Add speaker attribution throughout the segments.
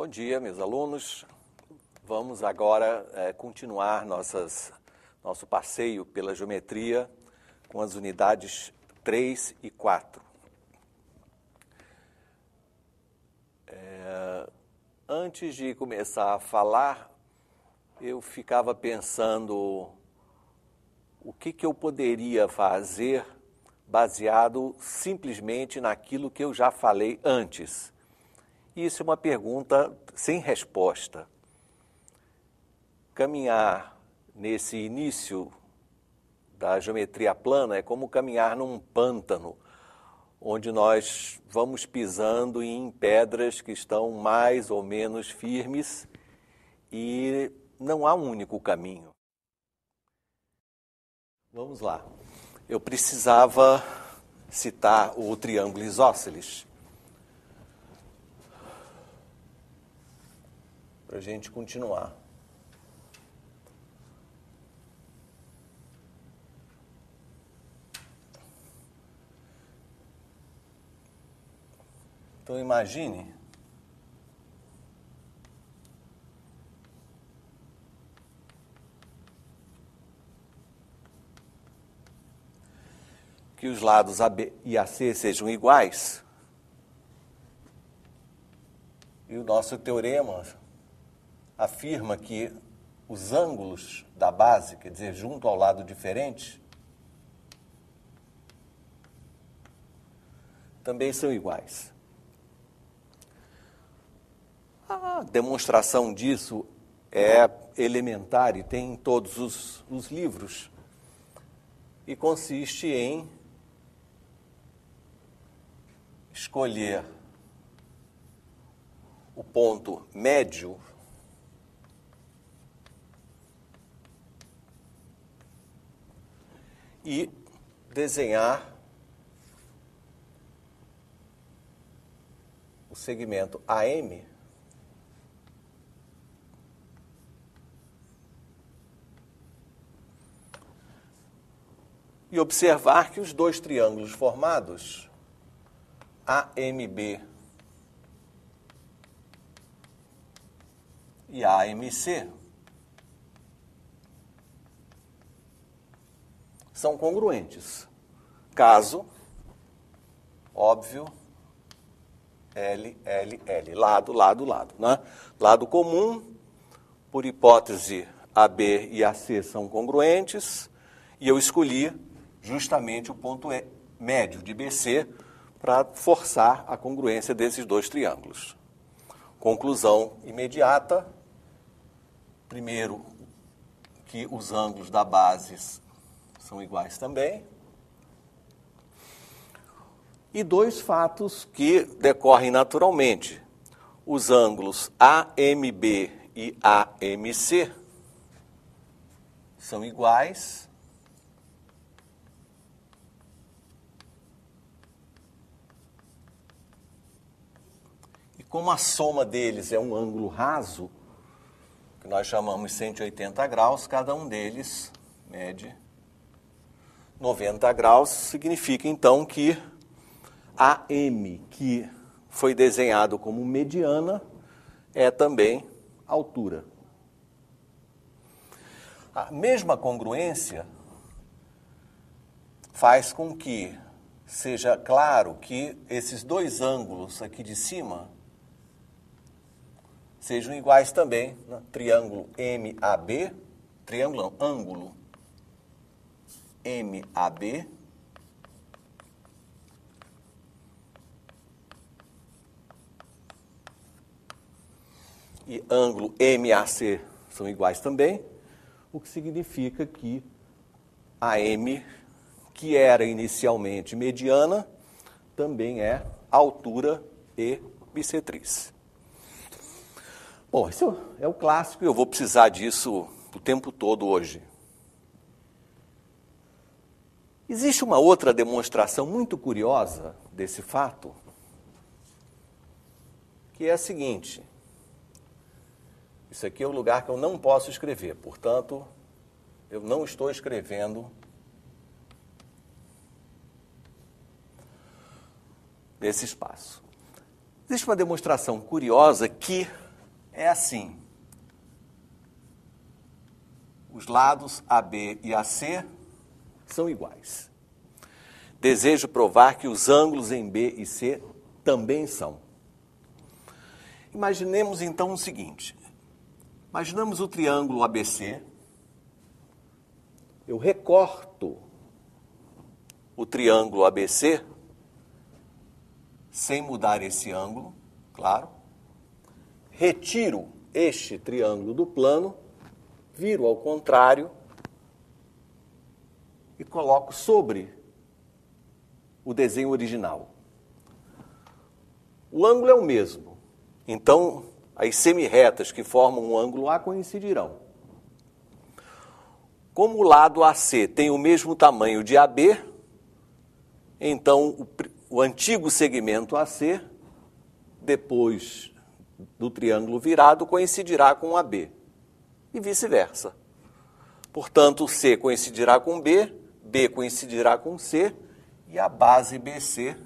Speaker 1: Bom dia, meus alunos. Vamos agora continuar nosso passeio pela geometria com as unidades 3 e 4. Antes de começar a falar, eu ficava pensando o que eu poderia fazer baseado simplesmente naquilo que eu já falei antes. E isso é uma pergunta sem resposta. Caminhar nesse início da geometria plana é como caminhar num pântano, onde nós vamos pisando em pedras que estão mais ou menos firmes e não há um único caminho. Vamos lá. Eu precisava citar o triângulo isósceles para a gente continuar. Então imagine que os lados AB e AC sejam iguais e o nosso teorema afirma que os ângulos da base, quer dizer, junto ao lado diferente, também são iguais. A demonstração disso é elementar e tem em todos os livros e consiste em escolher o ponto médio e desenhar o segmento AM e observar que os dois triângulos formados, AMB e AMC, são congruentes. Caso, óbvio, L, L, L, lado, lado, lado, né? Lado comum, por hipótese, AB e AC são congruentes, e eu escolhi justamente o ponto médio de BC para forçar a congruência desses dois triângulos. Conclusão imediata, primeiro, que os ângulos da base são iguais também, e dois fatos que decorrem naturalmente. Os ângulos AMB e AMC são iguais, como a soma deles é um ângulo raso, que nós chamamos 180 graus, cada um deles mede 90 graus, significa então que AM, que foi desenhado como mediana, é também altura. A mesma congruência faz com que seja claro que esses dois ângulos aqui de cima sejam iguais também, né? Triângulo MAB, ângulo MAB e ângulo MAC são iguais também, o que significa que a M, que era inicialmente mediana, também é altura e bissetriz. Bom, isso é o clássico e eu vou precisar disso o tempo todo hoje. Existe uma outra demonstração muito curiosa desse fato, que é a seguinte. Isso aqui é o lugar que eu não posso escrever, portanto, eu não estou escrevendo nesse espaço. Existe uma demonstração curiosa que é assim. Os lados AB e AC são iguais. Desejo provar que os ângulos em B e C também são. Imaginemos então o seguinte. Imaginamos o triângulo ABC. Eu recorto o triângulo ABC sem mudar esse ângulo, claro. Retiro este triângulo do plano, viro ao contrário e coloco sobre o desenho original. O ângulo é o mesmo, então as semirretas que formam o ângulo A coincidirão. Como o lado AC tem o mesmo tamanho de AB, então o antigo segmento AC, depois do triângulo virado, coincidirá com o AB, e vice-versa. Portanto, C coincidirá com B, B coincidirá com C, e a base BC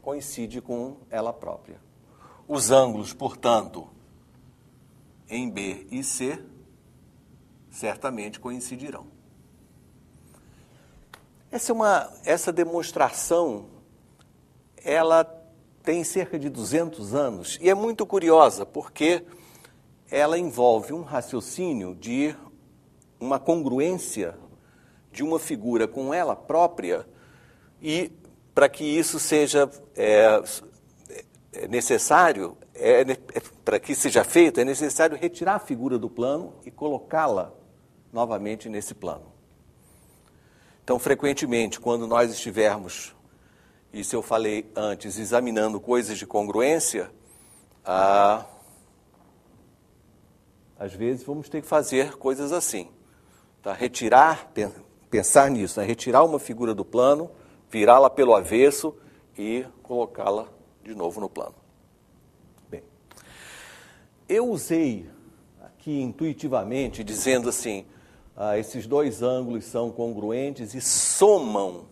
Speaker 1: coincide com ela própria. Os ângulos, portanto, em B e C, certamente coincidirão. Essa demonstração, ela tem cerca de 200 anos e é muito curiosa porque ela envolve um raciocínio de uma congruência de uma figura com ela própria e para que isso seja necessário, para que seja feito, é necessário retirar a figura do plano e colocá-la novamente nesse plano. Então, frequentemente, quando nós estivermos, isso eu falei antes, examinando coisas de congruência, às vezes vamos ter que fazer coisas assim. Tá? Retirar, pensar nisso, né? Retirar uma figura do plano, virá-la pelo avesso e colocá-la de novo no plano. Bem, eu usei aqui intuitivamente, dizendo assim, esses dois ângulos são congruentes e somam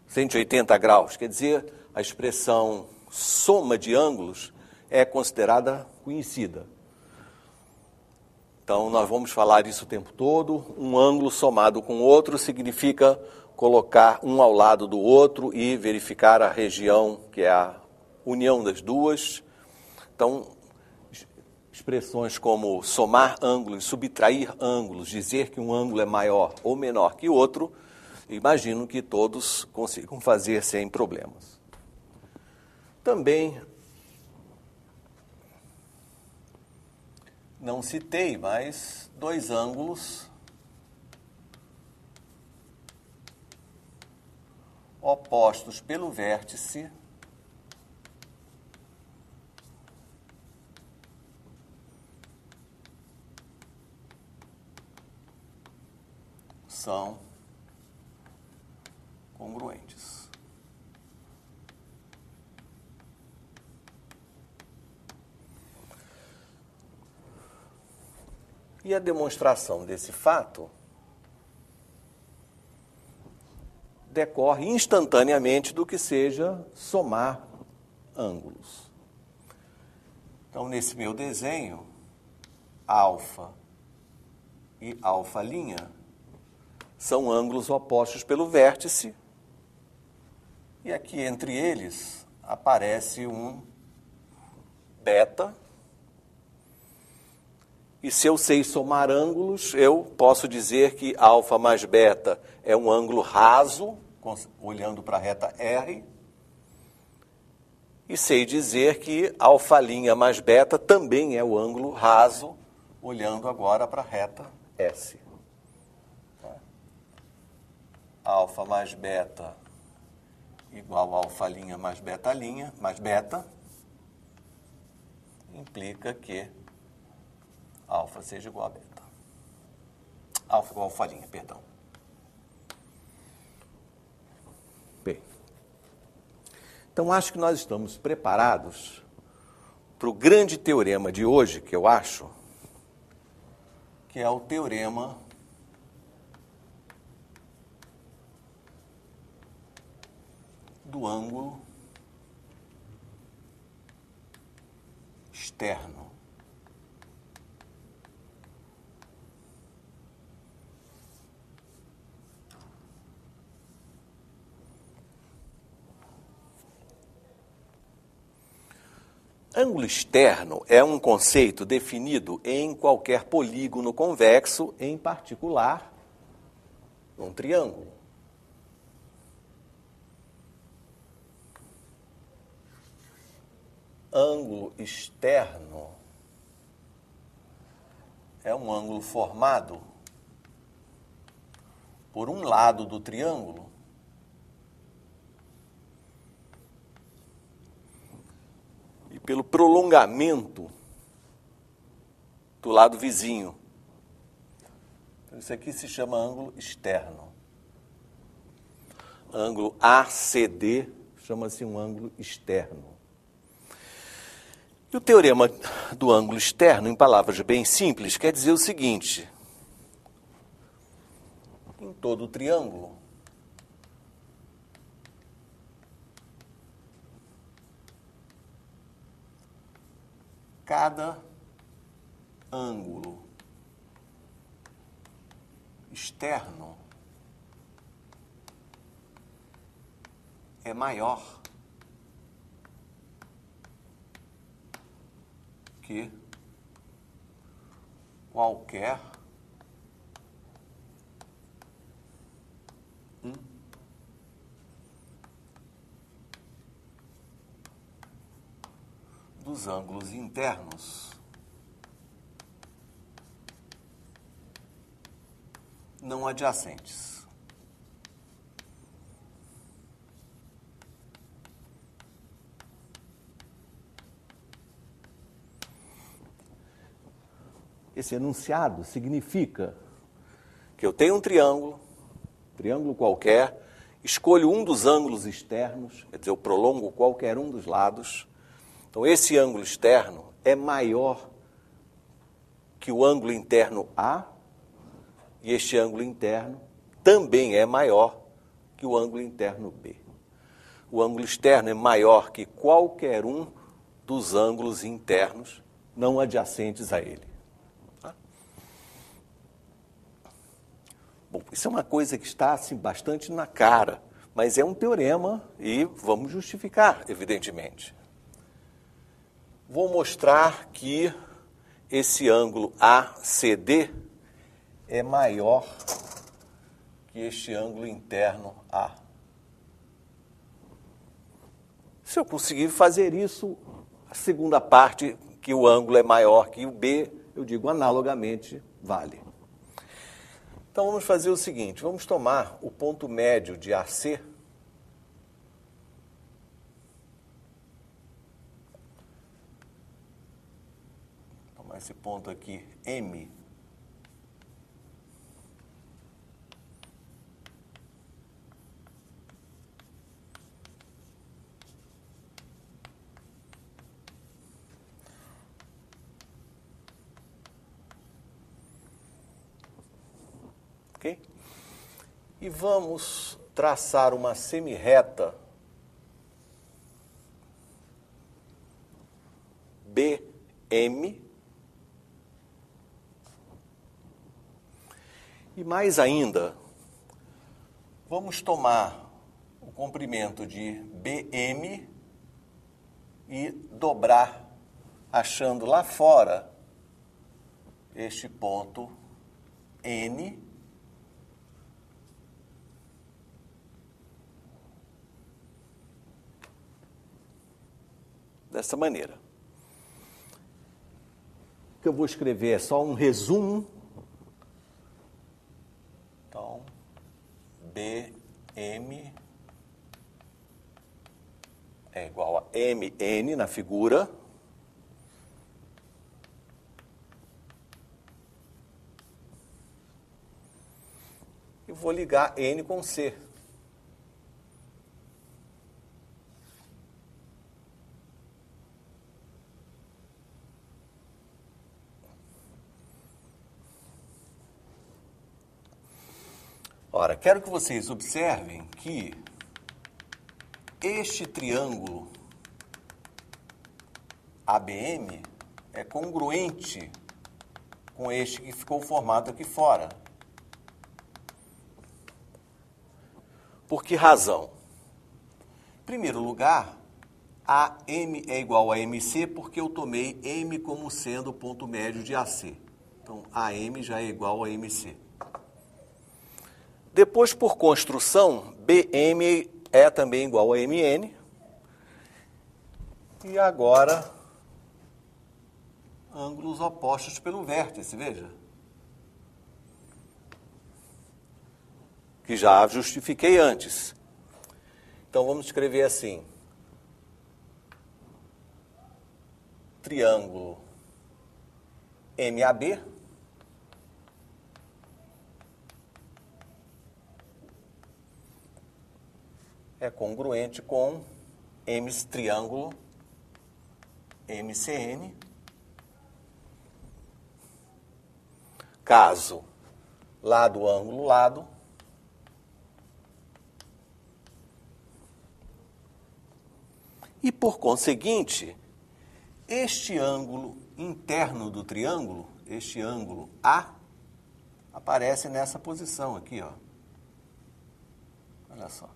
Speaker 1: 180 graus. Quer dizer, a expressão soma de ângulos é considerada conhecida. Então, nós vamos falar isso o tempo todo. Um ângulo somado com outro significa colocar um ao lado do outro e verificar a região que é a união das duas. Então, expressões como somar ângulos, subtrair ângulos, dizer que um ângulo é maior ou menor que outro, imagino que todos consigam fazer sem problemas. Também não citei, mas dois ângulos opostos pelo vértice são congruentes. E a demonstração desse fato decorre instantaneamente do que seja somar ângulos. Então, nesse meu desenho, alfa e alfa' são ângulos opostos pelo vértice, e aqui entre eles aparece um beta, e se eu sei somar ângulos, eu posso dizer que alfa mais beta é um ângulo raso, olhando para a reta R, e sei dizer que alfa' mais beta também é o ângulo raso, olhando agora para a reta S. Alfa mais beta igual a alfa' mais beta, implica que alfa seja igual a beta. Alfa igual a alfa', perdão. Bem, então acho que nós estamos preparados para o grande teorema de hoje, que eu acho, que é o teorema do ângulo externo. Ângulo externo é um conceito definido em qualquer polígono convexo, em particular, num triângulo. Ângulo externo é um ângulo formado por um lado do triângulo e pelo prolongamento do lado vizinho. Isso aqui se chama ângulo externo. Ângulo ACD chama-se um ângulo externo. E o teorema do ângulo externo, em palavras bem simples, quer dizer o seguinte: em todo o triângulo, cada ângulo externo é maior que qualquer dos ângulos internos não adjacentes. Esse enunciado significa que eu tenho um triângulo qualquer, escolho um dos ângulos externos, quer dizer, eu prolongo qualquer um dos lados. Então, esse ângulo externo é maior que o ângulo interno A, e este ângulo interno também é maior que o ângulo interno B. O ângulo externo é maior que qualquer um dos ângulos internos não adjacentes a ele. Bom, isso é uma coisa que está assim, bastante na cara, mas é um teorema e vamos justificar, evidentemente. Vou mostrar que esse ângulo ACD é maior que este ângulo interno A. Se eu conseguir fazer isso, a segunda parte, que o ângulo é maior que o B, eu digo analogamente, vale. Então, vamos fazer o seguinte, vamos tomar o ponto médio de AC, tomar esse ponto aqui, M, ok? E vamos traçar uma semirreta BM e mais ainda, vamos tomar o comprimento de BM e dobrar, achando lá fora este ponto N dessa maneira. O que eu vou escrever é só um resumo. Então, BM é igual a MN na figura. E vou ligar N com C. Ora, quero que vocês observem que este triângulo ABM é congruente com este que ficou formado aqui fora. Por que razão? Em primeiro lugar, AM é igual a MC porque eu tomei M como sendo o ponto médio de AC. Então, AM já é igual a MC. Depois, por construção, BM é também igual a MN. E agora, ângulos opostos pelo vértice, veja. Que já justifiquei antes. Então, vamos escrever assim. Triângulo MAB é congruente com triângulo MCN, caso lado, ângulo, lado, e por conseguinte, este ângulo interno do triângulo, este ângulo A, aparece nessa posição aqui, ó. Olha só.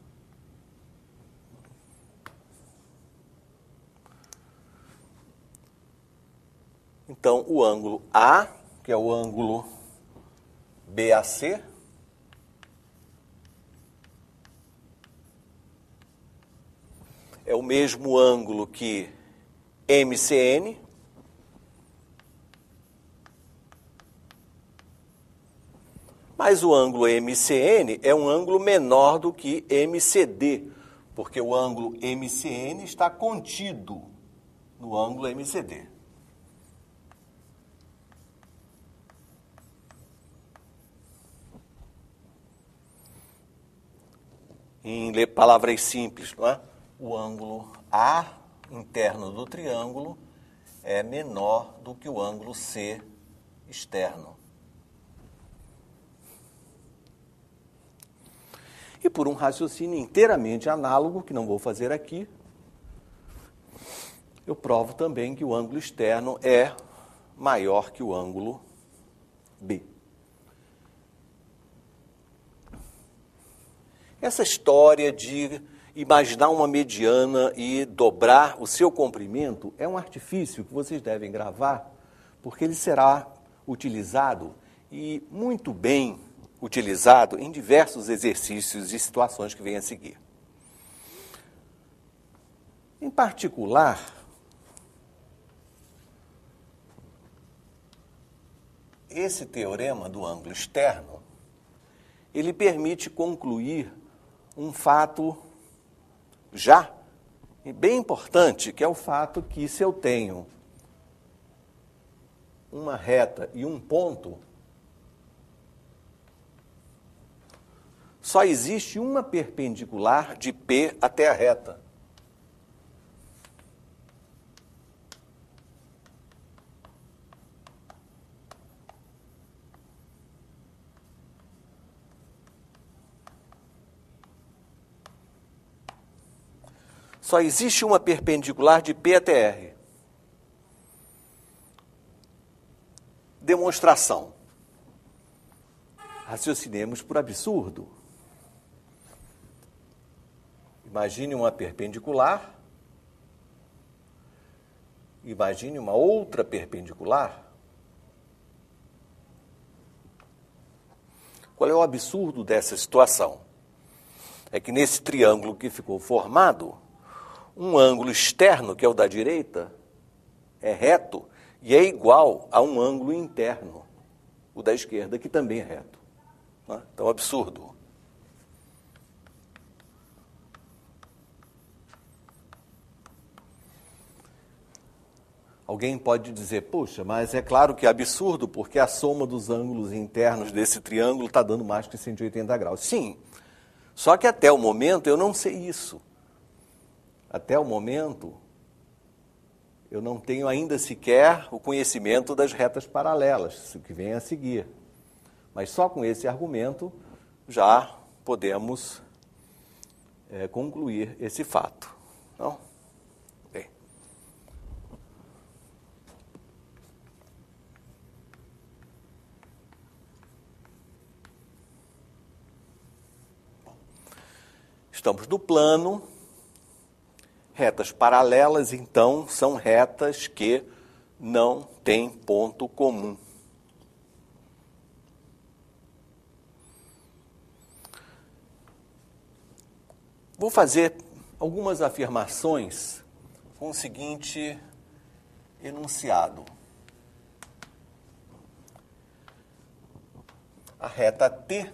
Speaker 1: Então, o ângulo A, que é o ângulo BAC, é o mesmo ângulo que MCN, mas o ângulo MCN é um ângulo menor do que MCD, porque o ângulo MCN está contido no ângulo MCD. Em palavras simples, não é? O ângulo A interno do triângulo é menor do que o ângulo C externo. E por um raciocínio inteiramente análogo, que não vou fazer aqui, eu provo também que o ângulo externo é maior que o ângulo B. Essa história de imaginar uma mediana e dobrar o seu comprimento é um artifício que vocês devem gravar, porque ele será utilizado e muito bem utilizado em diversos exercícios e situações que vêm a seguir. Em particular, esse teorema do ângulo externo, ele permite concluir um fato já bem importante, que é o fato que se eu tenho uma reta e um ponto, só existe uma perpendicular de P até a reta. Só existe uma perpendicular de P até R. Demonstração. Raciocinemos por absurdo. Imagine uma perpendicular. Imagine uma outra perpendicular. Qual é o absurdo dessa situação? É que nesse triângulo que ficou formado, um ângulo externo, que é o da direita, é reto e é igual a um ângulo interno, o da esquerda, que também é reto. Então, absurdo. Alguém pode dizer, puxa, mas é claro que é absurdo, porque a soma dos ângulos internos desse triângulo está dando mais que 180 graus. Sim, só que até o momento eu não sei isso. Até o momento, eu não tenho ainda sequer o conhecimento das retas paralelas, o que vem a seguir. Mas só com esse argumento já podemos concluir esse fato. Não? Bem. Estamos no plano. Retas paralelas, então, são retas que não têm ponto comum. Vou fazer algumas afirmações com o seguinte enunciado. A reta T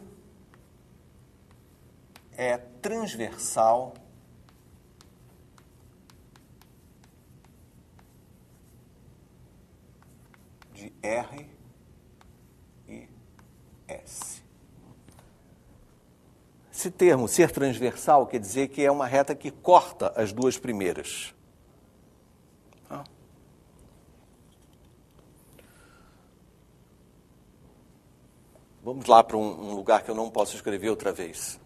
Speaker 1: é transversal de R e S. Esse termo, ser transversal, quer dizer que é uma reta que corta as duas primeiras. Vamos lá para um lugar que eu não posso escrever outra vez.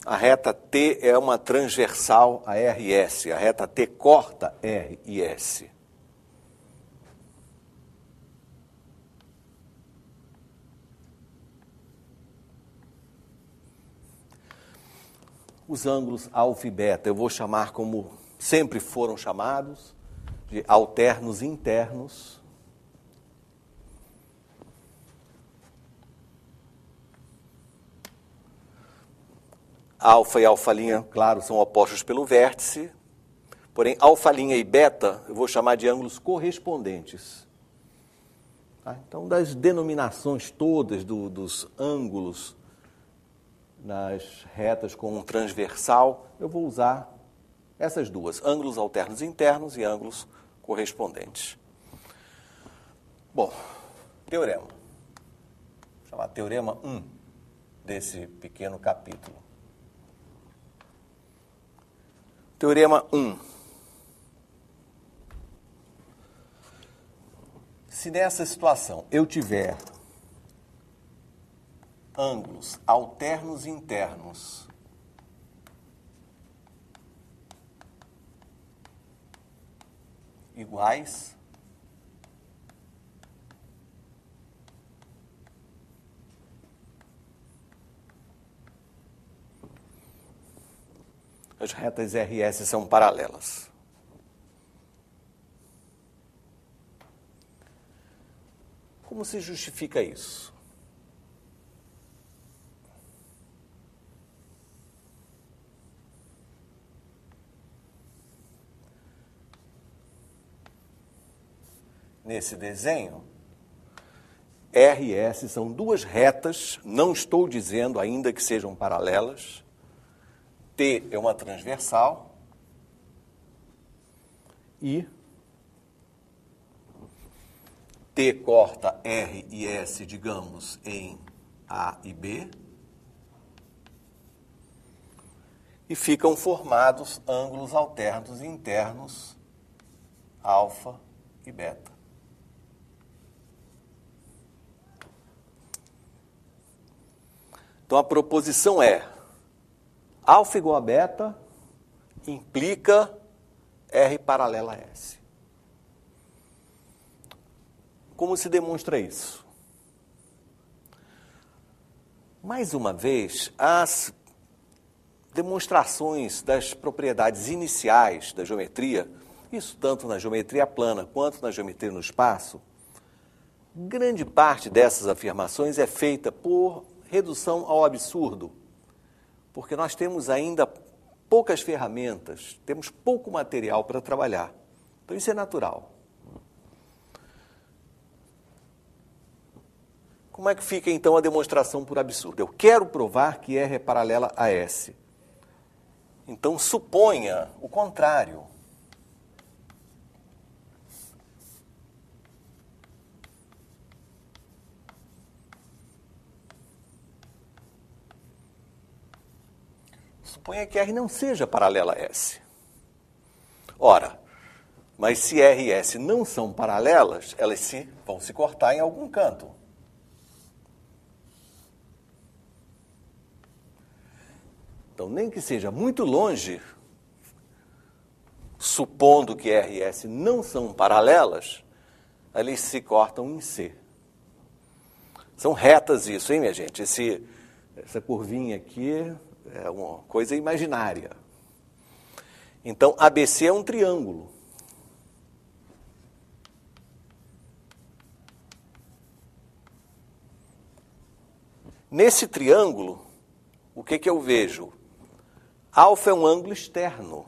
Speaker 1: A reta T é uma transversal a R e S. A reta T corta R e S. Os ângulos alfa e beta eu vou chamar como sempre foram chamados, de alternos internos. Alfa e alfa', claro, são opostos pelo vértice, porém alfa' e beta eu vou chamar de ângulos correspondentes. Tá? Então, das denominações todas dos ângulos nas retas com um transversal, eu vou usar essas duas, ângulos alternos internos e ângulos correspondentes. Bom, teorema. Vou chamar teorema 1 desse pequeno capítulo. Teorema 1. Se nessa situação eu tiver ângulos alternos internos iguais, as retas R e S são paralelas. Como se justifica isso? Nesse desenho, R e S são duas retas, não estou dizendo ainda que sejam paralelas. T é uma transversal e T corta R e S, digamos, em A e B, e ficam formados ângulos alternos internos, alfa e beta. Então, a proposição é: alfa igual a beta implica R paralela a S. Como se demonstra isso? Mais uma vez, as demonstrações das propriedades iniciais da geometria, isso tanto na geometria plana quanto na geometria no espaço, grande parte dessas afirmações é feita por redução ao absurdo, porque nós temos ainda poucas ferramentas, temos pouco material para trabalhar. Então, isso é natural. Como é que fica, então, a demonstração por absurdo? Eu quero provar que R é paralela a S. Então, suponha o contrário. Suponha que R não seja paralela a S. Ora, mas se R e S não são paralelas, elas vão se cortar em algum canto. Então, nem que seja muito longe, supondo que R e S não são paralelas, eles se cortam em C. São retas isso, hein, minha gente? Essa curvinha aqui é uma coisa imaginária. Então, ABC é um triângulo. Nesse triângulo, o que eu vejo? Alfa é um ângulo externo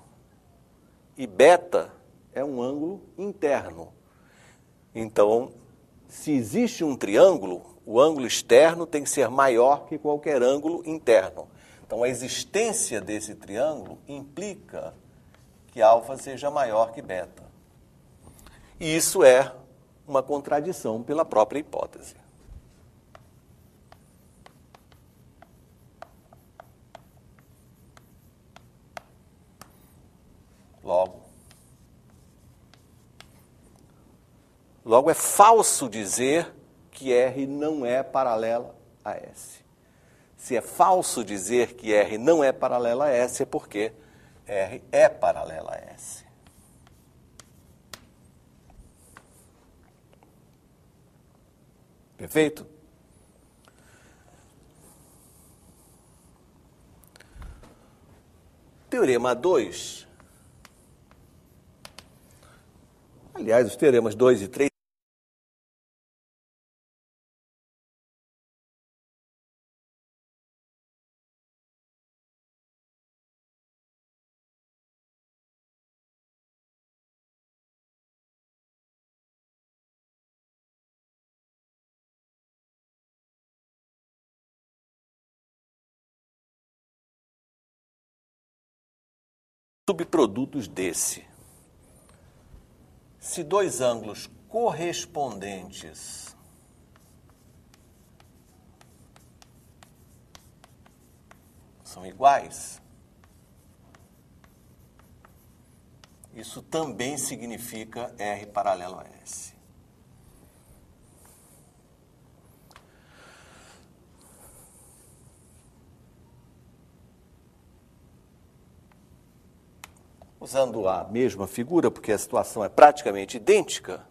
Speaker 1: e beta é um ângulo interno. Então, se existe um triângulo, o ângulo externo tem que ser maior que qualquer ângulo interno. Então, a existência desse triângulo implica que alfa seja maior que beta. E isso é uma contradição pela própria hipótese. Logo, é falso dizer que R não é paralela a S. Se é falso dizer que R não é paralela a S, é porque R é paralela a S. Perfeito? Teorema 2. Aliás, os teoremas 2 e 3 subprodutos desse. Se dois ângulos correspondentes são iguais, isso também significa R paralelo a S. Usando a mesma figura, porque a situação é praticamente idêntica,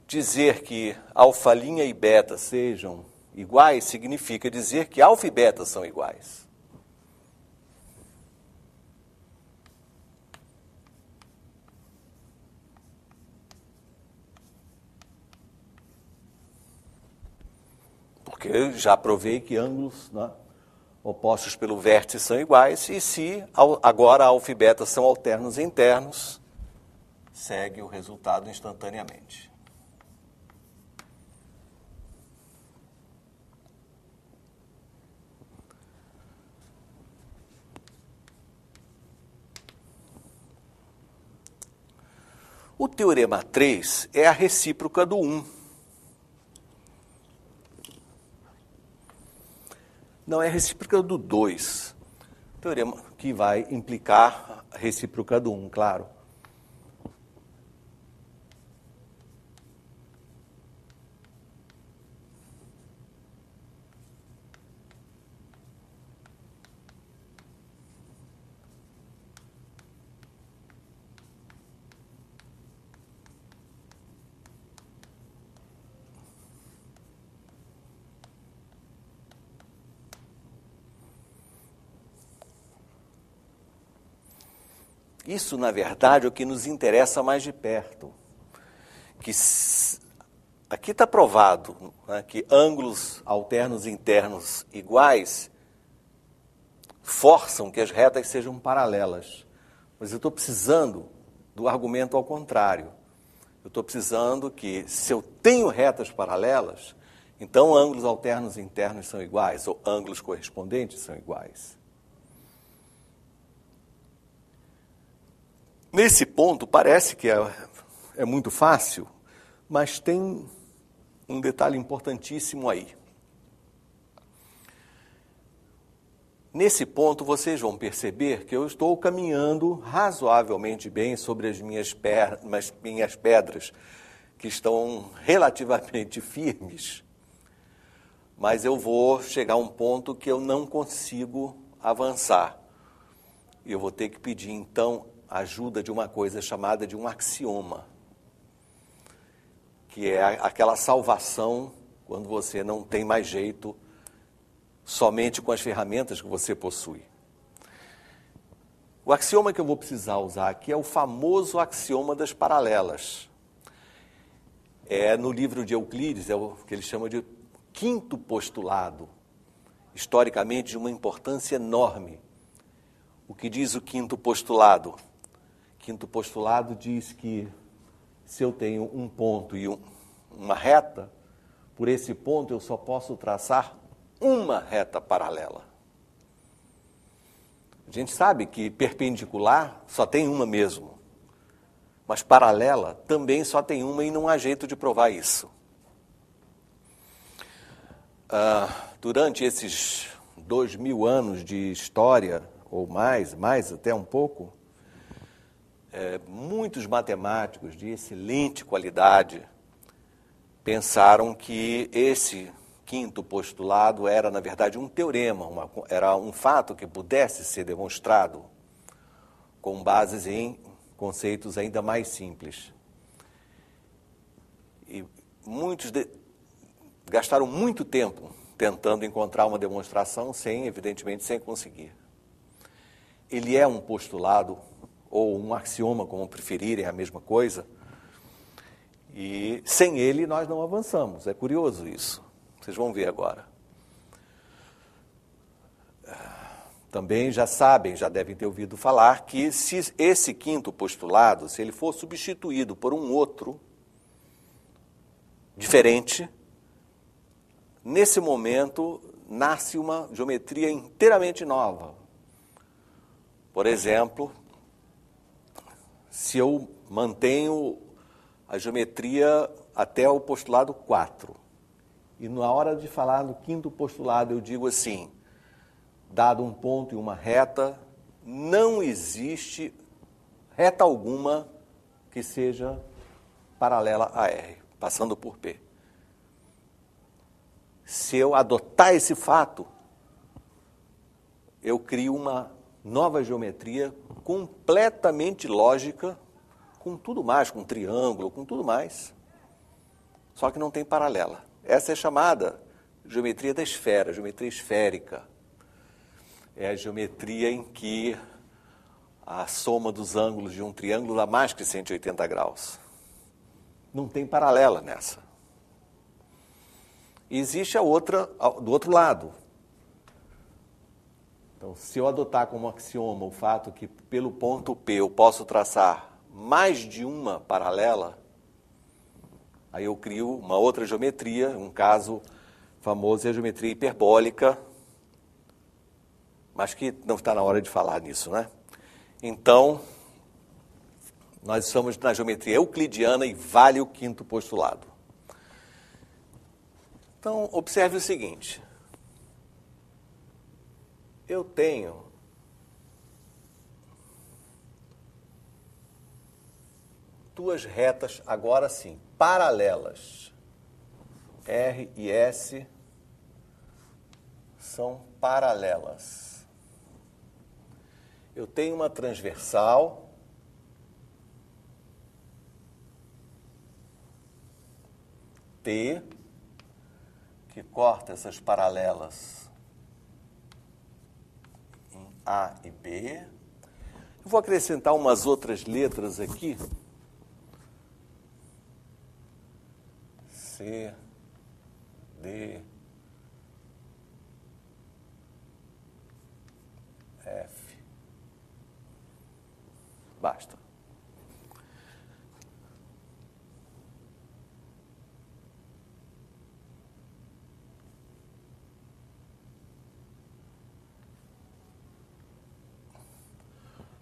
Speaker 1: dizer que alfa' e beta sejam iguais significa dizer que alfa e beta são iguais. Porque eu já provei que ângulos, né, opostos pelo vértice são iguais, e se agora alfa e beta são alternos internos, segue o resultado instantaneamente. O teorema 3 é a recíproca do 1. Não, é a recíproca do 2. Teorema que vai implicar a recíproca do 1, claro. Isso, na verdade, é o que nos interessa mais de perto. Aqui está provado, né, que ângulos alternos internos iguais forçam que as retas sejam paralelas. Mas eu estou precisando do argumento ao contrário. Eu estou precisando que, se eu tenho retas paralelas, então ângulos alternos internos são iguais, ou ângulos correspondentes são iguais. Nesse ponto, parece que é muito fácil, mas tem um detalhe importantíssimo aí. Nesse ponto, vocês vão perceber que eu estou caminhando razoavelmente bem sobre as minhas pedras, que estão relativamente firmes, mas eu vou chegar a um ponto que eu não consigo avançar. E eu vou ter que pedir, então, a ajuda de uma coisa chamada de um axioma, que é aquela salvação quando você não tem mais jeito, somente com as ferramentas que você possui. O axioma que eu vou precisar usar aqui é o famoso axioma das paralelas. É no livro de Euclides, é o que ele chama de quinto postulado, historicamente de uma importância enorme. O que diz o quinto postulado? O quinto postulado diz que se eu tenho um ponto e uma reta, por esse ponto eu só posso traçar uma reta paralela. A gente sabe que perpendicular só tem uma mesmo, mas paralela também só tem uma e não há jeito de provar isso. Durante esses 2000 anos de história, ou mais até um pouco, muitos matemáticos de excelente qualidade pensaram que esse quinto postulado era, na verdade, um teorema, era um fato que pudesse ser demonstrado com bases em conceitos ainda mais simples. E muitos gastaram muito tempo tentando encontrar uma demonstração, evidentemente, sem conseguir. Ele é um postulado, ou um axioma, como preferirem, é a mesma coisa, e sem ele nós não avançamos. É curioso isso. Vocês vão ver agora. Também já sabem, já devem ter ouvido falar que se esse quinto postulado, se ele for substituído por um outro diferente, nesse momento nasce uma geometria inteiramente nova. Por exemplo, se eu mantenho a geometria até o postulado 4, e na hora de falar do quinto postulado eu digo assim, dado um ponto e uma reta, não existe reta alguma que seja paralela a R, passando por P. Se eu adotar esse fato, eu crio uma nova geometria completamente lógica, com tudo mais, com triângulo, com tudo mais, só que não tem paralela. Essa é chamada geometria da esfera, geometria esférica. É a geometria em que a soma dos ângulos de um triângulo dá mais que 180 graus. Não tem paralela nessa. E existe a outra do outro lado. Então, se eu adotar como axioma o fato que pelo ponto P eu posso traçar mais de uma paralela, aí eu crio uma outra geometria, um caso famoso é a geometria hiperbólica, mas que não está na hora de falar nisso, né? Então, nós estamos na geometria euclidiana e vale o quinto postulado. Então, observe o seguinte. Eu tenho duas retas, agora sim, paralelas. R e S são paralelas. Eu tenho uma transversal T, que corta essas paralelas em A e B. Eu vou acrescentar umas outras letras aqui. C, D, F. Basta.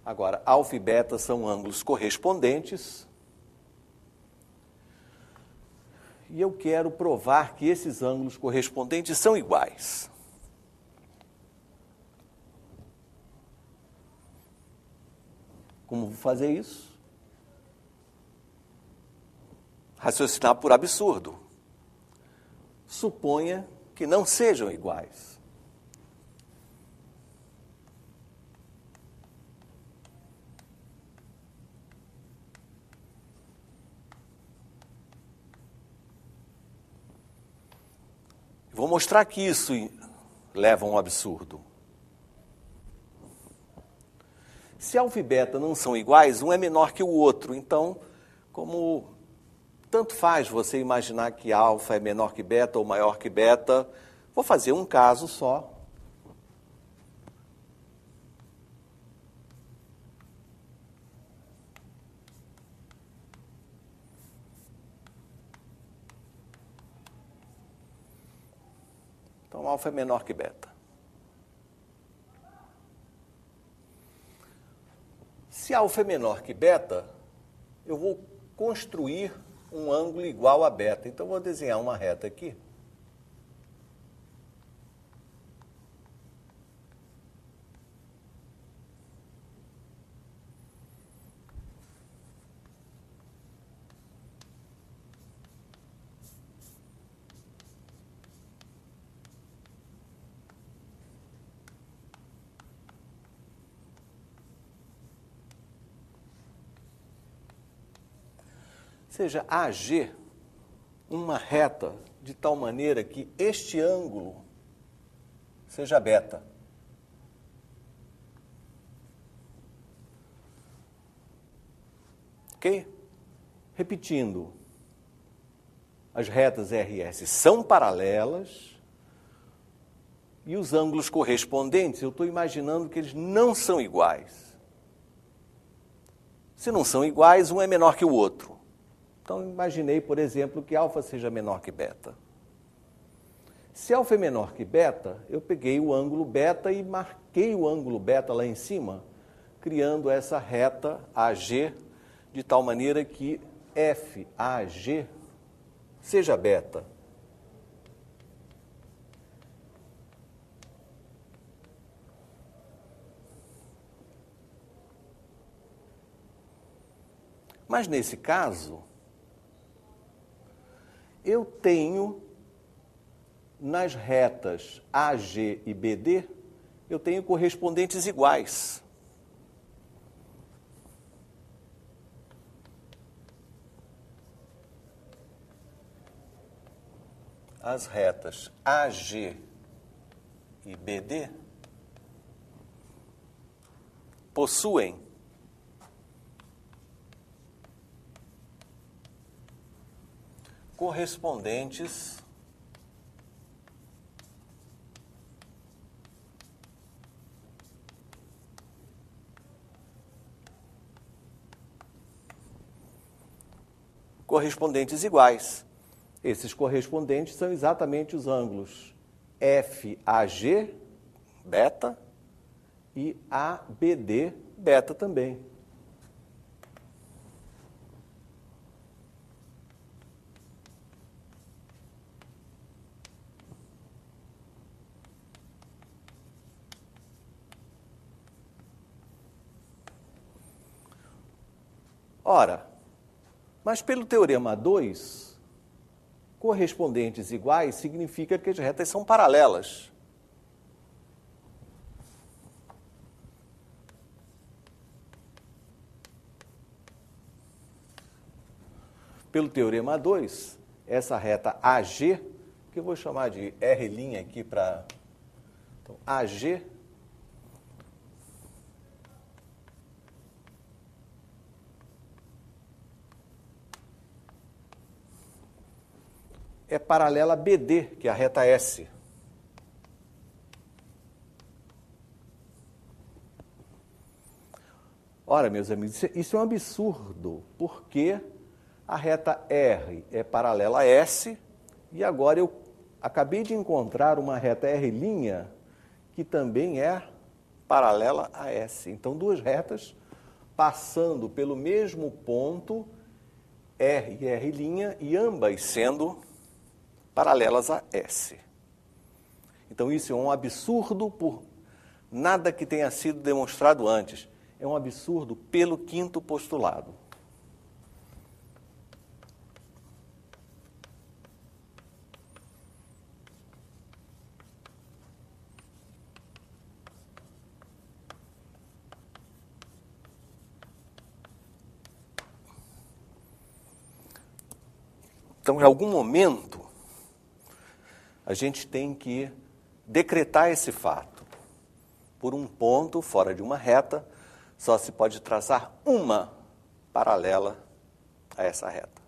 Speaker 1: Agora, alfa e beta são ângulos correspondentes. E eu quero provar que esses ângulos correspondentes são iguais. Como vou fazer isso? Raciocinar por absurdo. Suponha que não sejam iguais. Vou mostrar que isso leva a um absurdo. Se alfa e beta não são iguais, um é menor que o outro. Então, como tanto faz você imaginar que alfa é menor que beta ou maior que beta, vou fazer um caso só. Então, alfa é menor que beta. Se alfa é menor que beta, eu vou construir um ângulo igual a beta. Então, eu vou desenhar uma reta aqui. Seja AG uma reta de tal maneira que este ângulo seja beta. Ok? Repetindo, as retas RS são paralelas e os ângulos correspondentes, eu estou imaginando que eles não são iguais. Se não são iguais, um é menor que o outro. Então, imaginei, por exemplo, que alfa seja menor que beta. Se alfa é menor que beta, eu peguei o ângulo beta e marquei o ângulo beta lá em cima, criando essa reta AG, de tal maneira que FAG seja beta. Mas, nesse caso, eu tenho, nas retas AG e BD, eu tenho correspondentes iguais. As retas AG e BD possuem correspondentes iguais. Esses correspondentes são exatamente os ângulos FAG, beta, e ABD, beta também. Ora, mas pelo teorema 2, correspondentes iguais significa que as retas são paralelas. Pelo teorema 2, essa reta AG, que eu vou chamar de R' aqui para... Então, AG é paralela a BD, que é a reta S. Ora, meus amigos, isso é um absurdo, porque a reta R é paralela a S, e agora eu acabei de encontrar uma reta R' que também é paralela a S. Então, duas retas passando pelo mesmo ponto, R e R', e ambas sendo paralelas a S. Então, isso é um absurdo por nada que tenha sido demonstrado antes. É um absurdo pelo quinto postulado. Então, em algum momento, a gente tem que decretar esse fato. Por um ponto fora de uma reta, só se pode traçar uma paralela a essa reta.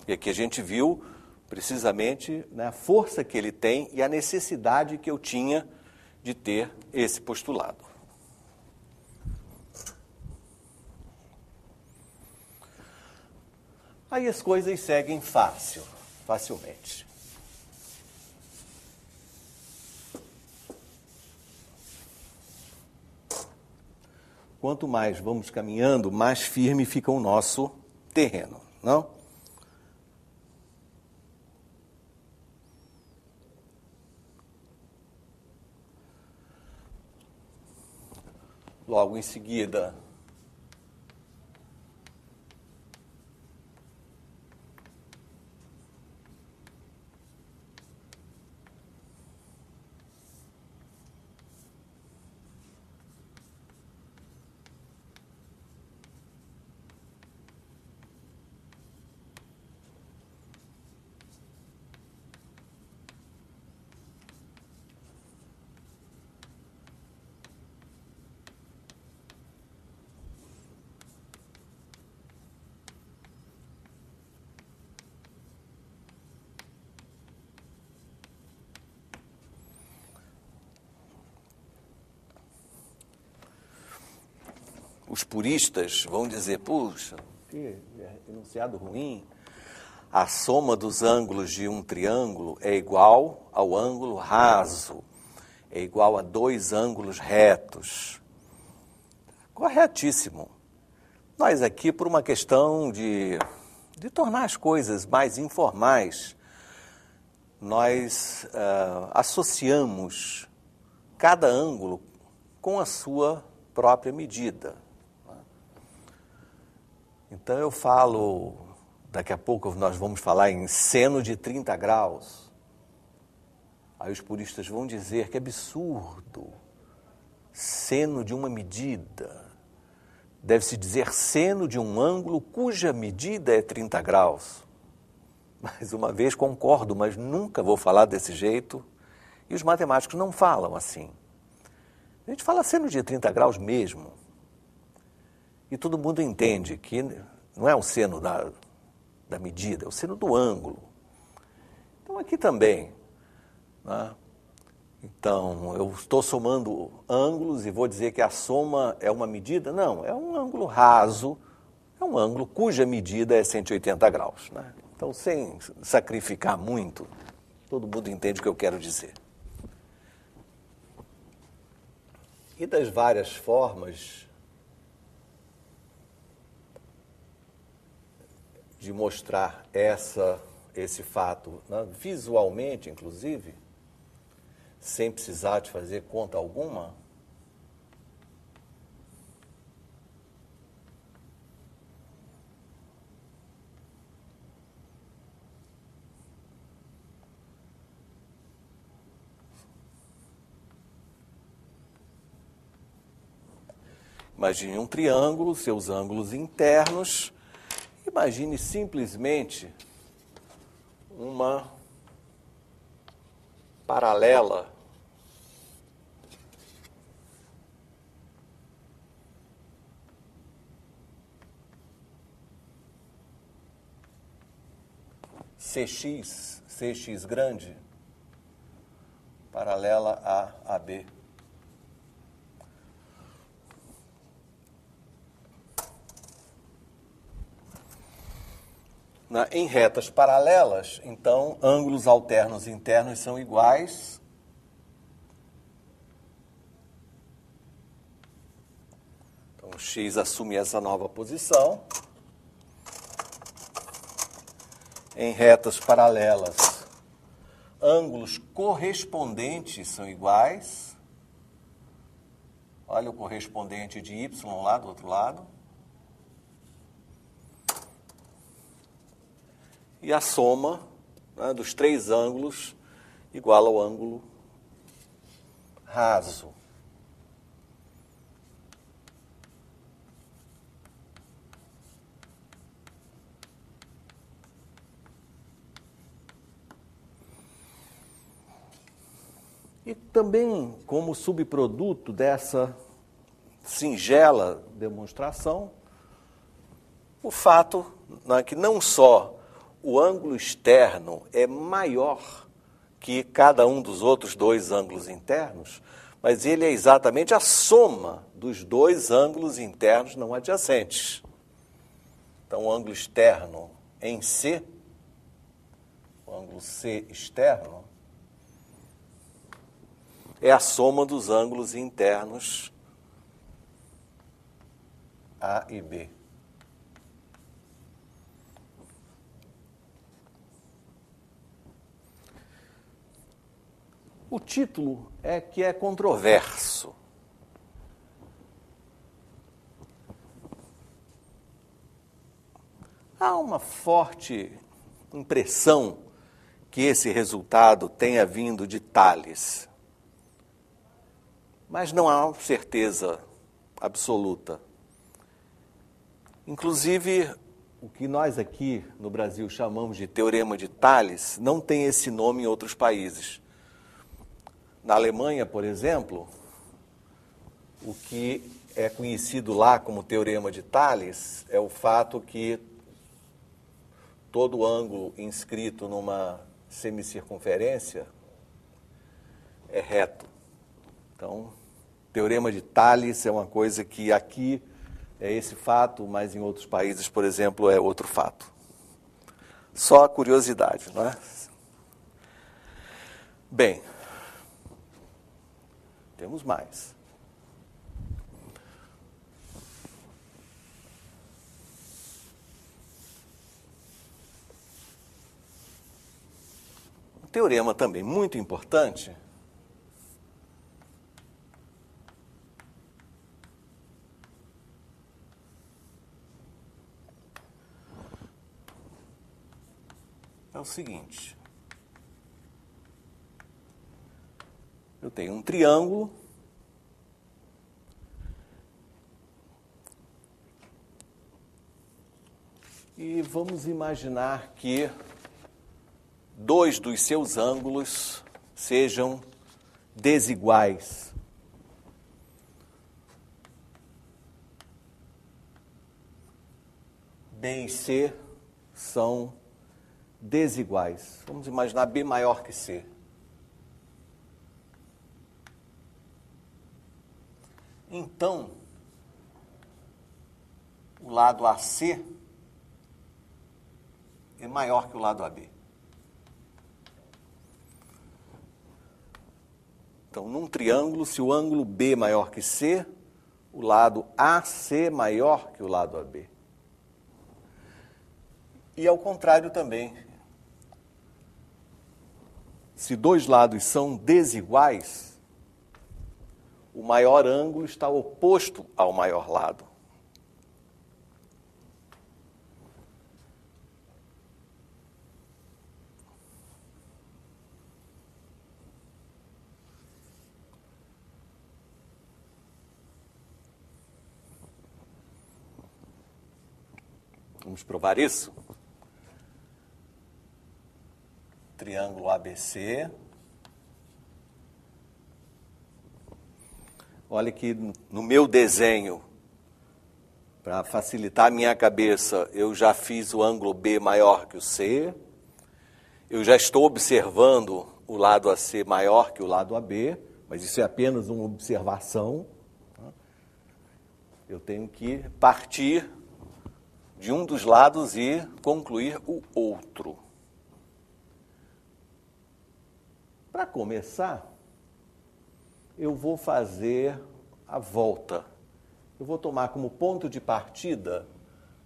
Speaker 1: E aqui a gente viu precisamente, né, a força que ele tem e a necessidade que eu tinha de ter esse postulado. Aí as coisas seguem facilmente. Quanto mais vamos caminhando, mais firme fica o nosso terreno, não? Logo em seguida, os puristas vão dizer, puxa, que enunciado ruim. A soma dos ângulos de um triângulo é igual ao ângulo raso, é igual a 2 ângulos retos. Corretíssimo. Nós aqui, por uma questão de tornar as coisas mais informais, nós associamos cada ângulo com a sua própria medida. Então eu falo, daqui a pouco nós vamos falar em seno de 30 graus. Aí os puristas vão dizer que absurdo, seno de uma medida. Deve-se dizer seno de um ângulo cuja medida é 30 graus. Mais uma vez concordo, mas nunca vou falar desse jeito. E os matemáticos não falam assim. A gente fala seno de 30 graus mesmo. E todo mundo entende que não é o seno da medida, é o seno do ângulo. Então aqui também, né? Então eu estou somando ângulos e vou dizer que a soma é uma medida? Não, é um ângulo raso, é um ângulo cuja medida é 180 graus. Né? Então, sem sacrificar muito, todo mundo entende o que eu quero dizer. E das várias formas de mostrar esse fato, né, visualmente, inclusive, sem precisar de fazer conta alguma, imagine um triângulo, seus ângulos internos. Imagine simplesmente uma paralela CX grande, paralela a AB. Em retas paralelas, então, ângulos alternos internos são iguais. Então, o x assume essa nova posição. Em retas paralelas, ângulos correspondentes são iguais. Olha o correspondente de y lá do outro lado. E a soma, né, dos 3 ângulos igual ao ângulo raso. E também, como subproduto dessa singela demonstração, o fato que não só o ângulo externo é maior que cada um dos outros dois ângulos internos, mas ele é exatamente a soma dos dois ângulos internos não adjacentes. Então, o ângulo externo em C, o ângulo C externo, é a soma dos ângulos internos A e B. O título é que é controverso. Há uma forte impressão que esse resultado tenha vindo de Tales, mas não há certeza absoluta. Inclusive, o que nós aqui no Brasil chamamos de Teorema de Tales não tem esse nome em outros países. Na Alemanha, por exemplo, o que é conhecido lá como Teorema de Tales é o fato que todo ângulo inscrito numa semicircunferência é reto. Então, Teorema de Tales é uma coisa que aqui é esse fato, mas em outros países, por exemplo, é outro fato. Só a curiosidade, não é? Bem, temos mais. Um teorema também muito importante é o seguinte. Eu tenho um triângulo e vamos imaginar que dois dos seus ângulos sejam desiguais. B e C são desiguais. Vamos imaginar B maior que C. Então, o lado AC é maior que o lado AB. Então, num triângulo, se o ângulo B é maior que C, o lado AC é maior que o lado AB. E ao contrário também. Se dois lados são desiguais, o maior ângulo está oposto ao maior lado. Vamos provar isso? Triângulo ABC. Olha que no meu desenho, para facilitar a minha cabeça, eu já fiz o ângulo B maior que o C. Eu já estou observando o lado AC maior que o lado AB, mas isso é apenas uma observação. Eu tenho que partir de um dos lados e concluir o outro. Para começar, eu vou fazer a volta. Eu vou tomar como ponto de partida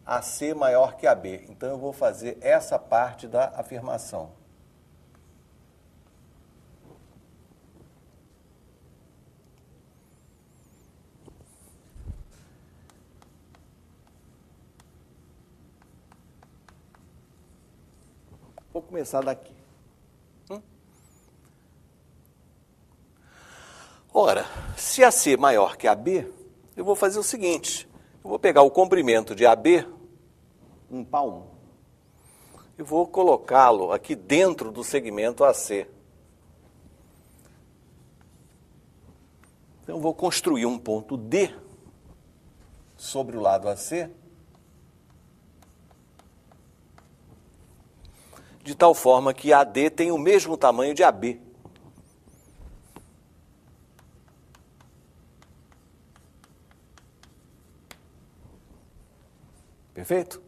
Speaker 1: AC maior que AB. Então, eu vou fazer essa parte da afirmação. Vou começar daqui. Ora, se AC é maior que AB, eu vou fazer o seguinte. Eu vou pegar o comprimento de AB, um palmo, e vou colocá-lo aqui dentro do segmento AC. Então, eu vou construir um ponto D sobre o lado AC, de tal forma que AD tem o mesmo tamanho de AB. Perfeito?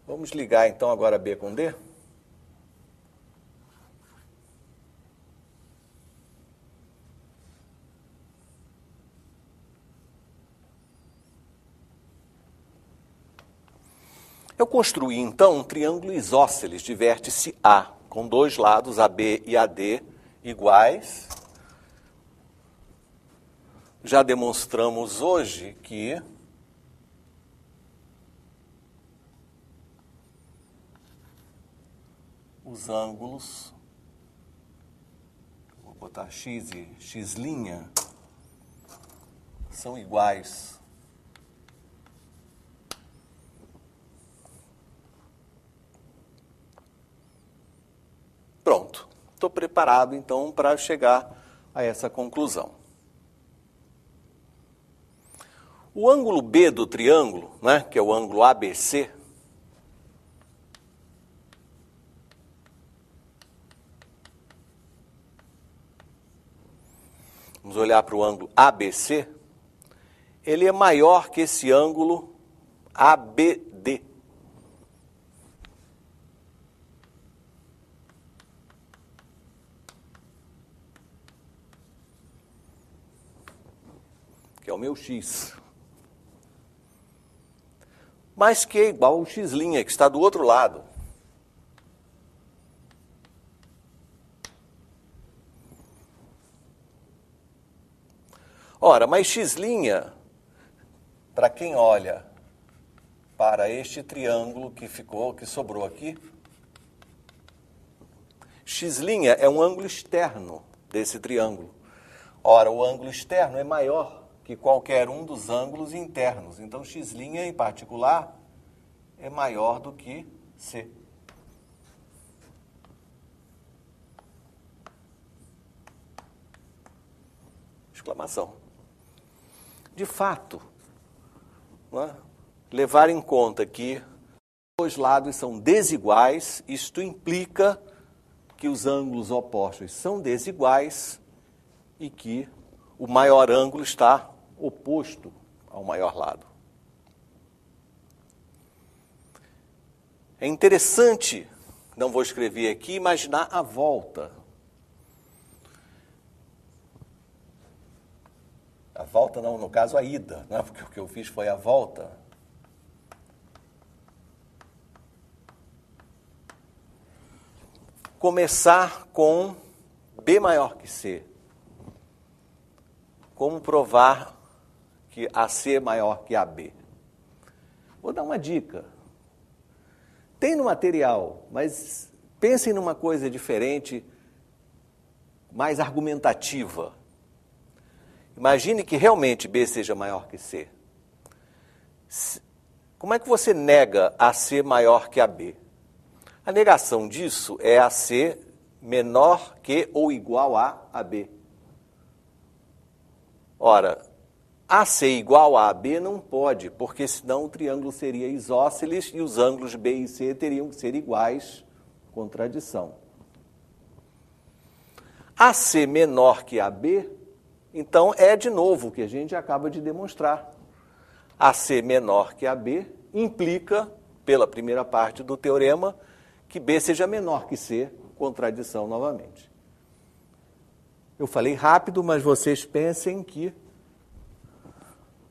Speaker 1: Vamos ligar então agora B com D. Eu construí então um triângulo isósceles de vértice A, com dois lados AB e AD iguais. Já demonstramos hoje que os ângulos, vou botar X e X', são iguais. Pronto, estou preparado então para chegar a essa conclusão. O ângulo B do triângulo, né, que é o ângulo ABC, vamos olhar para o ângulo ABC, ele é maior que esse ângulo ABD. Que é o meu X. Mas que é igual ao X', que está do outro lado. Ora, mas X', para quem olha para este triângulo que sobrou aqui, X' é um ângulo externo desse triângulo. Ora, o ângulo externo é maior que qualquer um dos ângulos internos. Então, X' em particular é maior do que C. Exclamação. De fato, né, levar em conta que os lados são desiguais, isto implica que os ângulos opostos são desiguais e que o maior ângulo está oposto ao maior lado. É interessante, não vou escrever aqui, imaginar a volta. A volta não, no caso a ida, né? Porque o que eu fiz foi a volta. Começar com B maior que C. Como provar que AC é maior que AB? Vou dar uma dica. Tem no material, mas pensem numa coisa diferente, mais argumentativa. Imagine que realmente B seja maior que C. Como é que você nega AC maior que AB? A negação disso é AC menor que ou igual a AB. Ora, AC igual a AB não pode, porque senão o triângulo seria isósceles e os ângulos B e C teriam que ser iguais, contradição. AC menor que AB, então é de novo o que a gente acaba de demonstrar. AC menor que AB implica, pela primeira parte do teorema, que B seja menor que C, contradição novamente. Eu falei rápido, mas vocês pensem que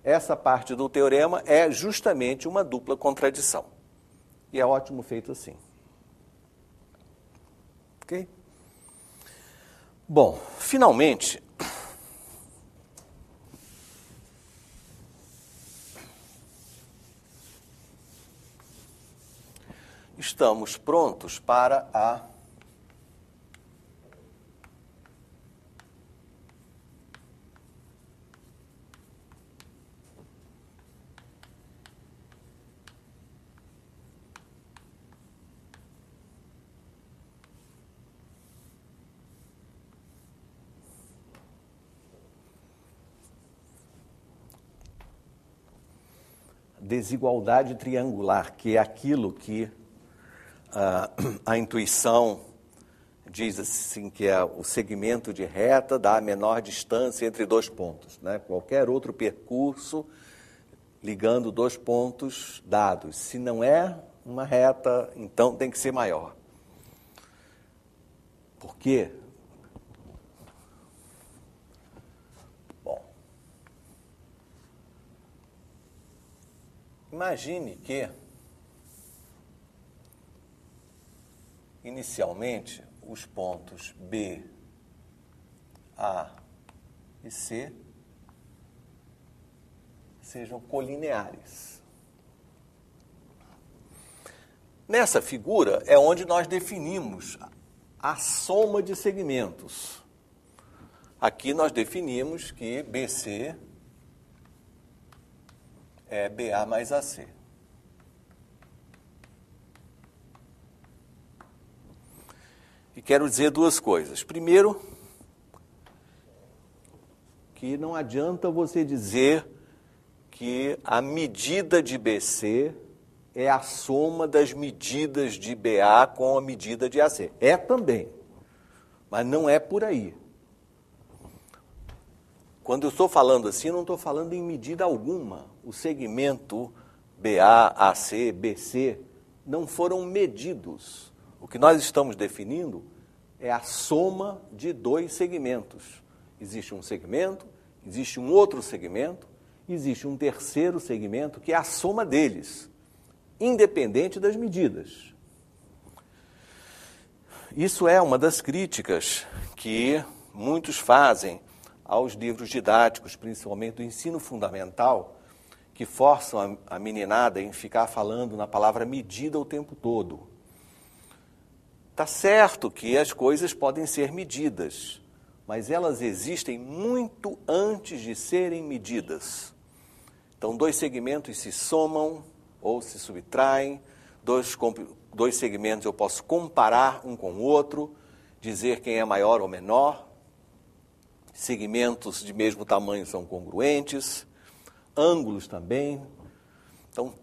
Speaker 1: essa parte do teorema é justamente uma dupla contradição. E é ótimo feito assim. Ok? Bom, finalmente, estamos prontos para a desigualdade triangular, que é aquilo que a intuição diz assim, que é o segmento de reta dá a menor distância entre dois pontos, né? Qualquer outro percurso ligando dois pontos dados. Se não é uma reta, então tem que ser maior. Por quê? Bom, imagine que, inicialmente, os pontos B, A e C sejam colineares. Nessa figura é onde nós definimos a soma de segmentos. Aqui nós definimos que BC é BA mais AC. E quero dizer duas coisas. Primeiro, que não adianta você dizer que a medida de BC é a soma das medidas de BA com a medida de AC. É também, mas não é por aí. Quando eu estou falando assim, eu não estou falando em medida alguma. O segmento BA, AC, BC não foram medidos. O que nós estamos definindo é a soma de dois segmentos. Existe um segmento, existe um outro segmento, existe um terceiro segmento que é a soma deles, independente das medidas. Isso é uma das críticas que muitos fazem aos livros didáticos, principalmente do ensino fundamental, que forçam a meninada em ficar falando na palavra medida o tempo todo. Está certo que as coisas podem ser medidas, mas elas existem muito antes de serem medidas. Então, dois segmentos se somam ou se subtraem, dois segmentos eu posso comparar um com o outro, dizer quem é maior ou menor, segmentos de mesmo tamanho são congruentes, ângulos também. Então,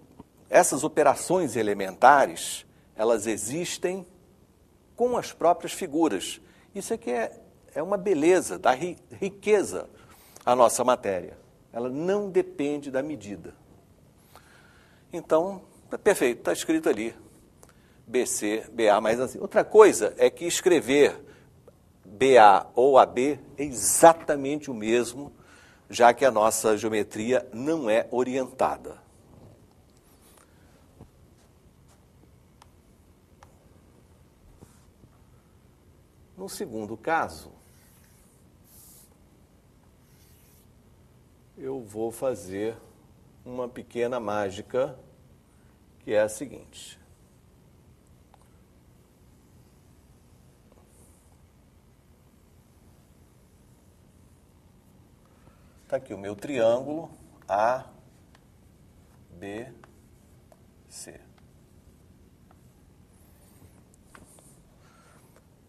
Speaker 1: essas operações elementares, elas existem com as próprias figuras. Isso aqui é uma beleza, dá riqueza à nossa matéria. Ela não depende da medida. Então, perfeito, está escrito ali, BC, BA mais AC. Outra coisa é que escrever BA ou AB é exatamente o mesmo, já que a nossa geometria não é orientada. No segundo caso, eu vou fazer uma pequena mágica, que é a seguinte. Está aqui o meu triângulo A, B, C.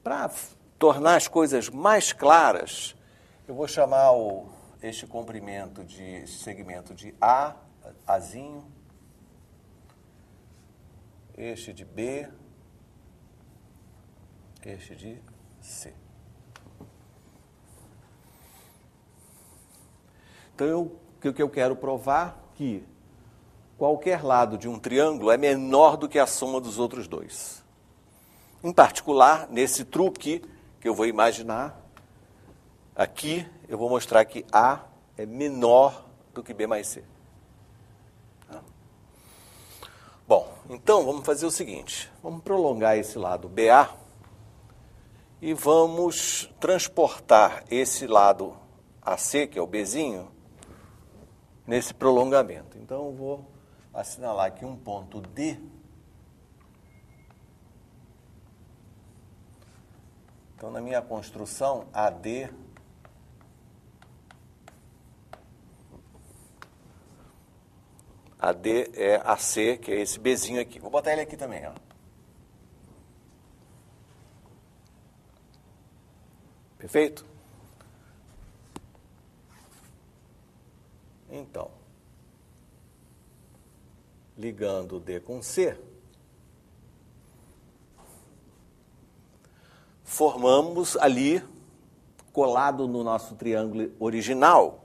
Speaker 1: Para tornar as coisas mais claras, eu vou chamar este comprimento de segmento de A, Azinho, este de B, este de C. Então, o que eu quero provar é que qualquer lado de um triângulo é menor do que a soma dos outros dois. Em particular, nesse truque que eu vou imaginar, aqui eu vou mostrar que A é menor do que B mais C. Bom, então vamos fazer o seguinte, vamos prolongar esse lado BA e vamos transportar esse lado AC, que é o Bzinho, nesse prolongamento. Então eu vou assinalar aqui um ponto D. Então, na minha construção, AD é AC, que é esse Bzinho aqui. Vou botar ele aqui também, ó. Perfeito? Então, ligando D com C, formamos ali, colado no nosso triângulo original,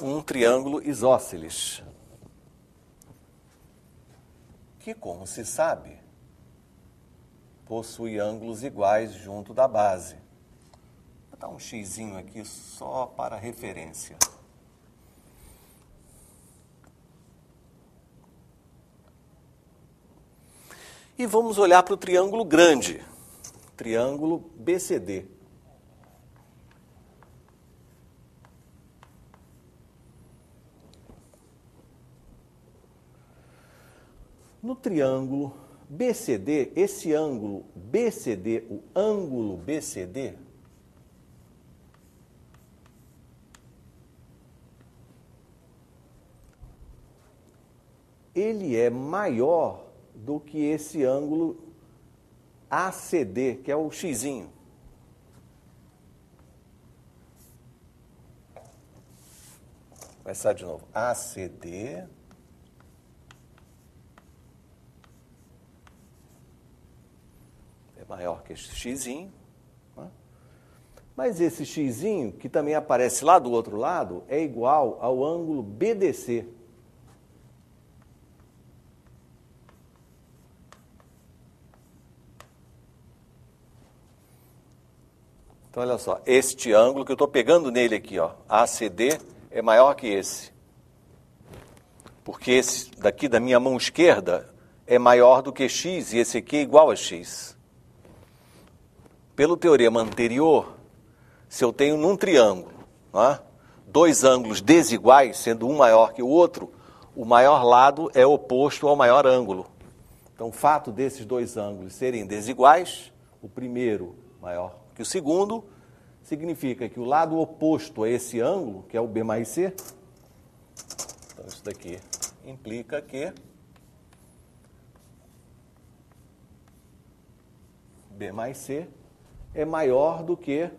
Speaker 1: um triângulo isósceles, que, como se sabe, possui ângulos iguais junto da base. Vou botar um xizinho aqui só para referência. E vamos olhar para o triângulo grande, triângulo BCD. No triângulo BCD, esse ângulo BCD, o ângulo BCD, ele é maior do que esse ângulo ACD, que é o xizinho. Vou começar de novo. ACD é maior que esse xizinho, né? Mas esse xizinho, que também aparece lá do outro lado, é igual ao ângulo BDC. Então, olha só, este ângulo que eu estou pegando nele aqui, ó, ACD, é maior que esse. Porque esse daqui da minha mão esquerda é maior do que x e esse aqui é igual a x. Pelo teorema anterior, se eu tenho num triângulo, né, dois ângulos desiguais, sendo um maior que o outro, o maior lado é oposto ao maior ângulo. Então, o fato desses dois ângulos serem desiguais, o primeiro maior que o segundo, significa que o lado oposto a esse ângulo, que é o B mais C, então isso daqui implica que B mais C é maior do que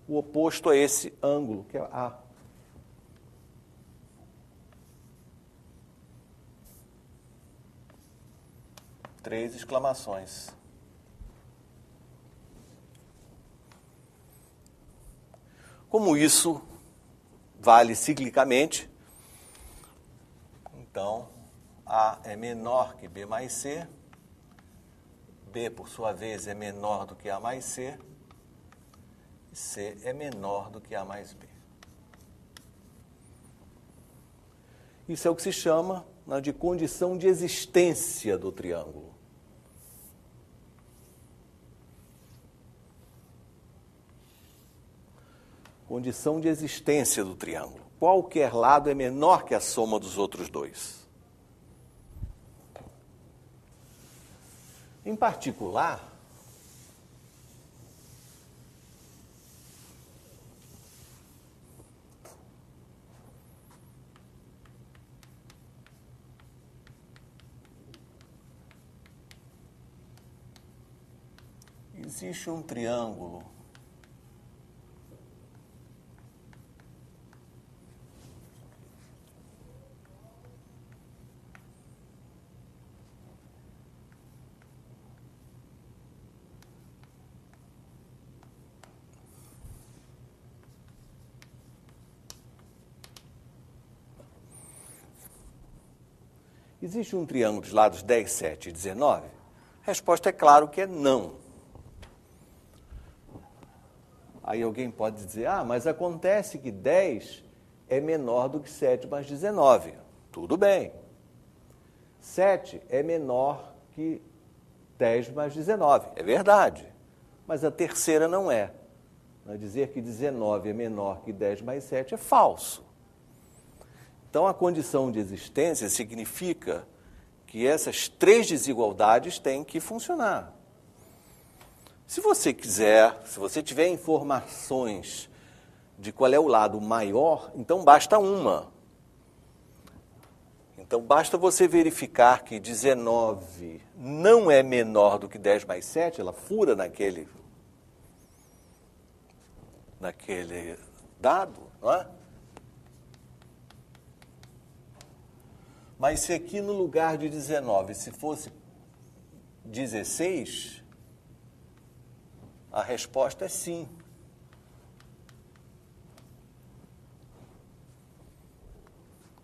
Speaker 1: o oposto a esse ângulo, que é A. Três exclamações. Como isso vale ciclicamente, então A é menor que B mais C, B, por sua vez, é menor do que A mais C, e C é menor do que A mais B. Isso é o que se chama, né, de condição de existência do triângulo. Condição de existência do triângulo. Qualquer lado é menor que a soma dos outros dois. Em particular, existe um triângulo Existe um triângulo dos lados 10, 7 e 19? A resposta é claro que é não. Aí alguém pode dizer, mas acontece que 10 é menor do que 7 mais 19. Tudo bem. 7 é menor que 10 mais 19. É verdade. Mas a terceira não é. Dizer que 19 é menor que 10 mais 7 é falso. Então, a condição de existência significa que essas três desigualdades têm que funcionar. Se você quiser, se você tiver informações de qual é o lado maior, então basta uma. Então, basta você verificar que 19 não é menor do que 10 mais 7, ela fura naquele dado, não é? Mas se aqui no lugar de 19, se fosse 16, a resposta é sim.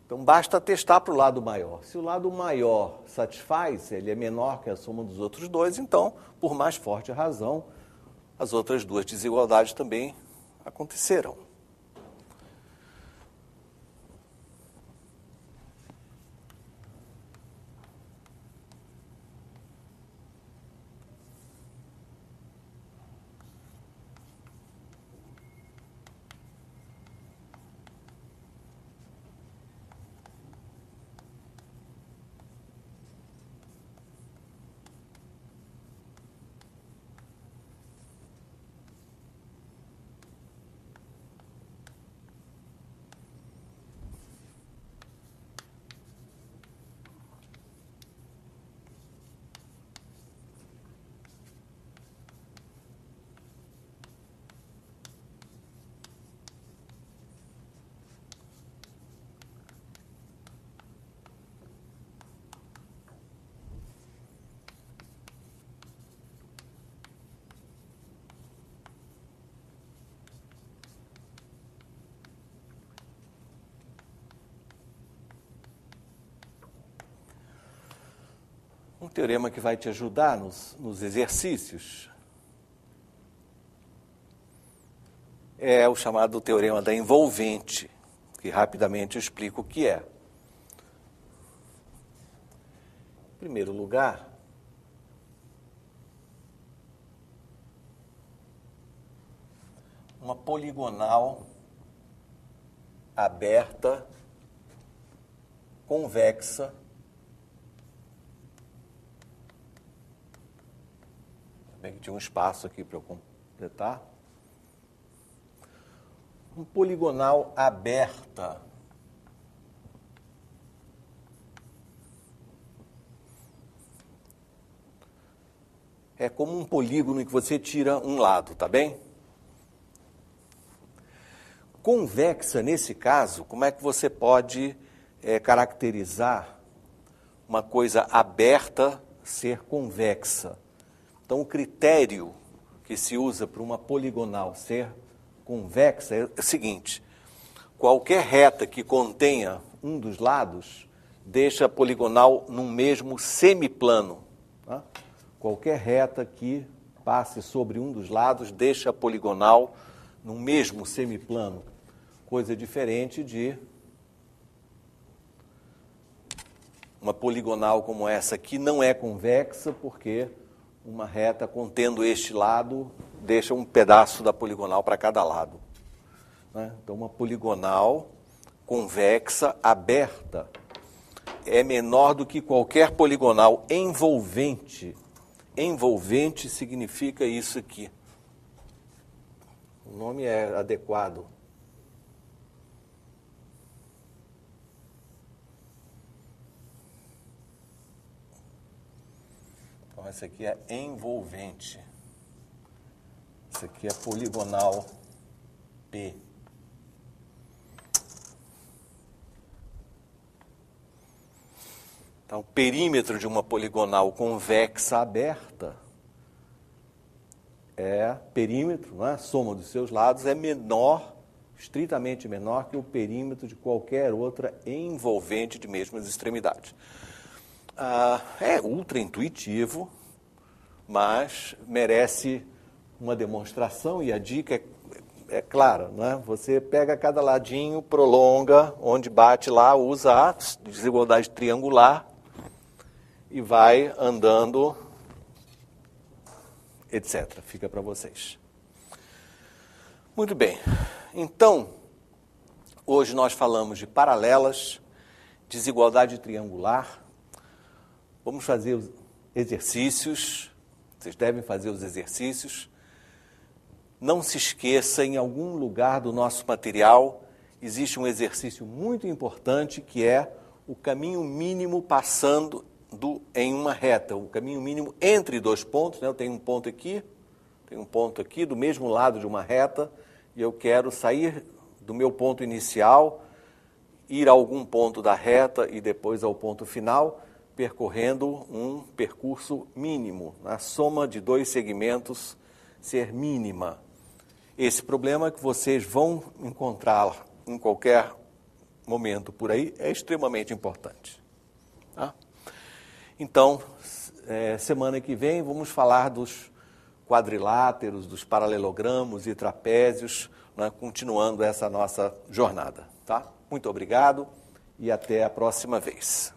Speaker 1: Então, basta testar para o lado maior. Se o lado maior satisfaz, ele é menor que a soma dos outros dois, então, por mais forte a razão, as outras duas desigualdades também acontecerão. Um teorema que vai te ajudar nos exercícios é o chamado teorema da envolvente, que rapidamente eu explico o que é. Em primeiro lugar, uma poligonal aberta, convexa, bem que tinha um espaço aqui para eu completar. Um poligonal aberta é como um polígono em que você tira um lado, tá bem? Convexa, nesse caso, como é que você pode caracterizar uma coisa aberta ser convexa? Então, o critério que se usa para uma poligonal ser convexa é o seguinte: qualquer reta que contenha um dos lados deixa a poligonal num mesmo semiplano. Tá? Qualquer reta que passe sobre um dos lados deixa a poligonal num mesmo semiplano. Coisa diferente de uma poligonal como essa aqui não é convexa, porque uma reta contendo este lado deixa um pedaço da poligonal para cada lado. Né? Então, uma poligonal convexa aberta é menor do que qualquer poligonal envolvente. Envolvente significa isso aqui. O nome é adequado. Então, essa aqui é envolvente. Essa aqui é poligonal P. Então, o perímetro de uma poligonal convexa aberta perímetro, não é? A soma dos seus lados é menor, estritamente menor que o perímetro de qualquer outra envolvente de mesmas extremidades. É ultra intuitivo, mas merece uma demonstração, e a dica é clara, né? Você pega cada ladinho, prolonga, onde bate lá, usa a desigualdade triangular e vai andando, etc. Fica para vocês. Muito bem. Então, hoje nós falamos de paralelas, desigualdade triangular. Vamos fazer os exercícios. Vocês devem fazer os exercícios. Não se esqueça, em algum lugar do nosso material existe um exercício muito importante, que é o caminho mínimo passando em uma reta, o caminho mínimo entre dois pontos, né? Eu tenho um ponto aqui, do mesmo lado de uma reta, e eu quero sair do meu ponto inicial ir a algum ponto da reta e depois ao ponto final, percorrendo um percurso mínimo, a soma de dois segmentos ser mínima. Esse problema que vocês vão encontrar em qualquer momento por aí é extremamente importante. Tá? Então, semana que vem vamos falar dos quadriláteros, dos paralelogramos e trapézios, né, continuando essa nossa jornada. Tá? Muito obrigado e até a próxima vez.